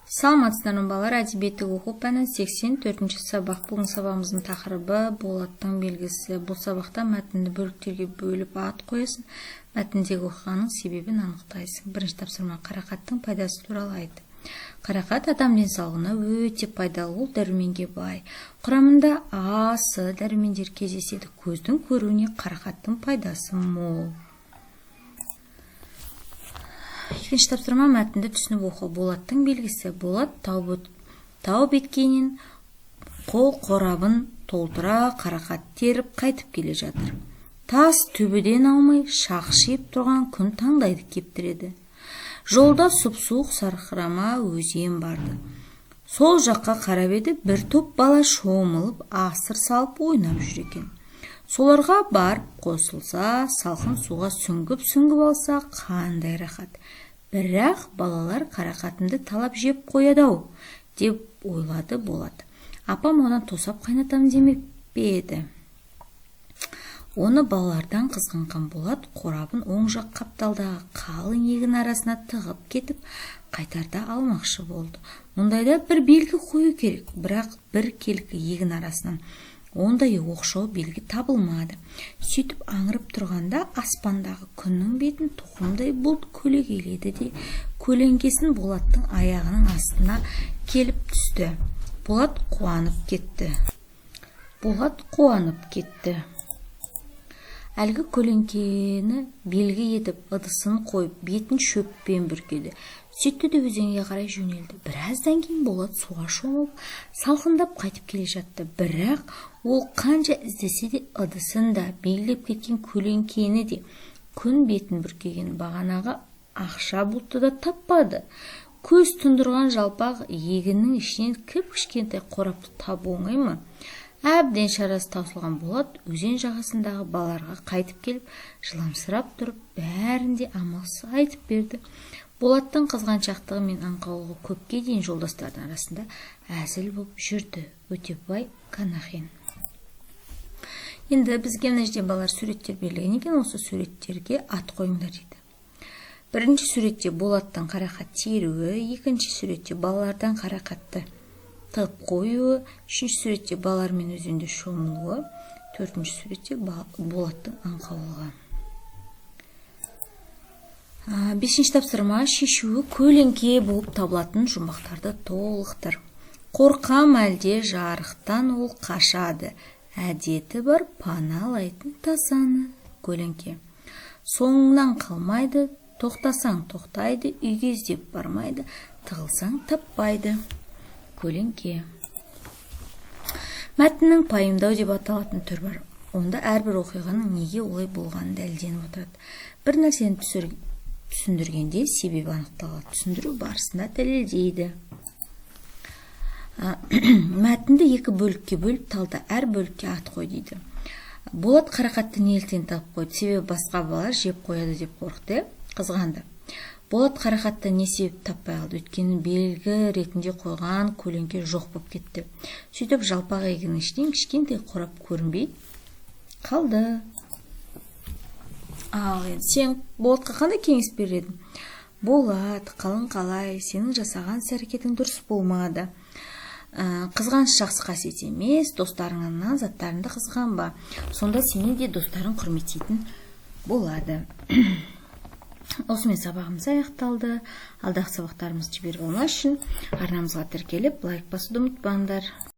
Саламатсыздарбы балалар, әдебиеттік оқу пәні 84-ші сабақ. Бүгін сабағымыздың тақырыбы болаттың белгісі. Бұл сабақта мәтінді бөліктерге бөліп ат қоясың, мәтіндегі оқиғаның себебін анықтайсың. Бірінші тапсырма қарақаттың пайдасы туралы айт. Қарақат адам денсаулығына өте пайдалы, ол дәруменге бай. Құрамында А, С дәрумендер кездеседі. Көздің көруіне қарақаттың пайдасы мол. Екінші тапсырма мәтінді түсініп оқу. Болаттың белгісі. Болат тау беткейінен қол қорабын толтыра қарақат теріп қайтып келе жатыр. Тас төбеден аумай шақшиып тұрған күн таңдайды кептіреді. Жолда сұп-суық сарқырама өзен барды. Сол жаққа қарап еді, бір топ бала шомылып, асыр салып ойнап жүр екен. Соларға барып қосылса, салқын суға сүңгіп алса, қандай рахат. Бірақ балалар қарақатымды талап жеп қояды-ау, деп ойлады Болат. Апам одан тосап қайнатам демеп пе еді. Оны балалардан қызғанған Болат қорабын оң жақ қапталдағы қалың егін арасына тығып кетіп, қайтарда алмақшы болды. Мұндайда бір белгі қою керек, бірақ бір келкі егін арасынан ондай оқшау белгі табылмады. Сөйтіп аңырып тұрғанда аспандағы күннің бетін тоқымдай бұлт көлегейледі де көлеңкесін Болаттың аяғының астына келіп түсті. Болат қуанып кетті. Әлгі көлеңкені белгі етіп ыдысын қойып, бетін шөппен бүркеді. Сөйтті де өзенге қарай жөнелді. Біраздан кейін Болат суға шомылып, салқындап қайтып келе жатты. Бірақ ол қанша іздесе де ыдысын да, белгілеп кеткен көлеңкені де, күн бетін бүркеген бағанағы ақша бұлтты да таппады. Көз тұндырған жалпақ егіннің ішінен кіп-кішкентай қорапты табу оңай ма? Әбден шарасы таусылған Болат өзен жағасындағы балаларға қайтып келіп, жыламсырап тұрып, бәрінде амалсыз айтып берді. Болаттың қызғаншақтығы мен аңқаулығы көпке дейін жолдастардың арасында әзіл болып жүрді. Өтепбай Канахин. Енді бізге мына жерде балалар суреттер берілген екен, осы суреттерге ат қойыңдар дейді. Бірінші суретте Болаттың қарақат теруі, екінші суретте балалардан қарақатты тығып қоюы, үшінші суретте балалар мен өзенде шомылуы, төртінші суретте Болаттың аңқаулығы. Бесінші тапсырма шешуі көлеңке болып табылатын жұмбақтарды толықтыр. Қорқам әлде жарықтан ол қашады, әдеті бар паналайтын тасаны. Көлеңке. Соңынан қалмайды, тоқтасаң тоқтайды, үйге іздеп бармайды, тығылсаң таппайды. Көлеңке. Мәтіннің пайымдау деп аталатын түр бар. Онда әрбір оқиғаның неге олай болғанын дәлелденіп отырады. Бір нәрсені түсіндіргенде себебі анықталады. Түсіндіру барысында дәлелдейді. Мәтінді екі бөлікке бөліп талда, әр бөлікке ат қой дейді. Болат қарақатты неліктен тағып қойды? Себебі басқа балалар жеп қояды деп қорықты, қызғанды. Болат қарақатты не себеп таппай қалды? Өйткені белгі ретінде қойған көлеңке жоқ болып кетті. Сөйтіп жалпақ егіннің ішінен кішкентай қорап көрінбей қалды. Сен Болатқа қандай кеңес берер едің? Болат, қалың қалай, сенің жасаған іс-әрекетің дұрыс болмады. Қызғаныш жақсы қасиет емес, достарыңнан заттарыңды қызғанба. Сонда сені де достарың құрметтейтін болады. Осымен сабағымыз аяқталды. Алдағы сабақтарымызды жіберіп алмас үшін арнамызға тіркеліп, лайк басуды ұмытпаңдар.